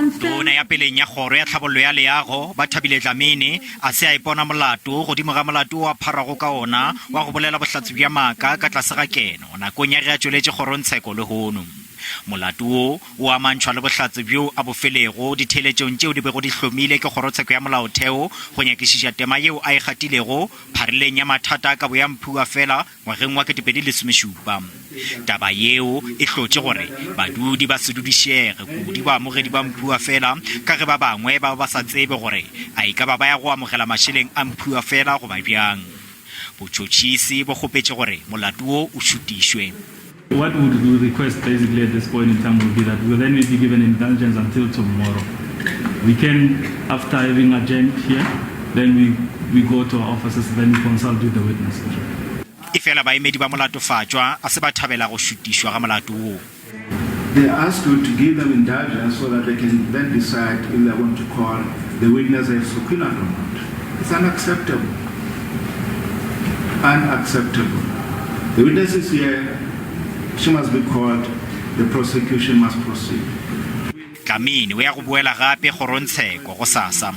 Tona ya peleng ya kgoro ya tlhabollo ya leago ba Thabile Dlamini a se a ipona molato godimo ga molato wa pharago ka ona wa go bolela bohlatsi bja maaka ka tlase ga keno nakong ya ge a tšweletše kgorotsheko le hono. Molato o amantšhwa le bohlatsi bjo a bofelego ditheeletšong tšeo di bego di hlomile ke kgorotsheko ya molaotheo go nyakišiša tema yeo a e gatilego pharileng ya mathata ka boya mphua fela ngwageng wa 2017. Taba yeo e hlotše gore badudi ba se dudišege kudi baamogedi ba mphua fela ka ge ba bangwe ba ba sa tsebe gore a e ka ba ya go amogela mašeleng a mphua fela go ba bjang. Botšhotšhisi bo kgopetše gore molato wo o šutišwe. What would we request basically at this point in time would be that we then will be given indulgence until tomorrow. We can, after having adjourned here, then we go to our offices, then we consult with the witnesses. Ifela baemedi ba molatofatšwa a se ba thabela go šutišwa ga molato wo. They ask you to give them indulgence so that they can then decide if they want to call the witness as subpoenaed or not. It's unacceptable. Unacceptable. The witness is here. She must be called. The prosecution must proceed. Dlamini o ya go boela gape kgorotsheko go sasa.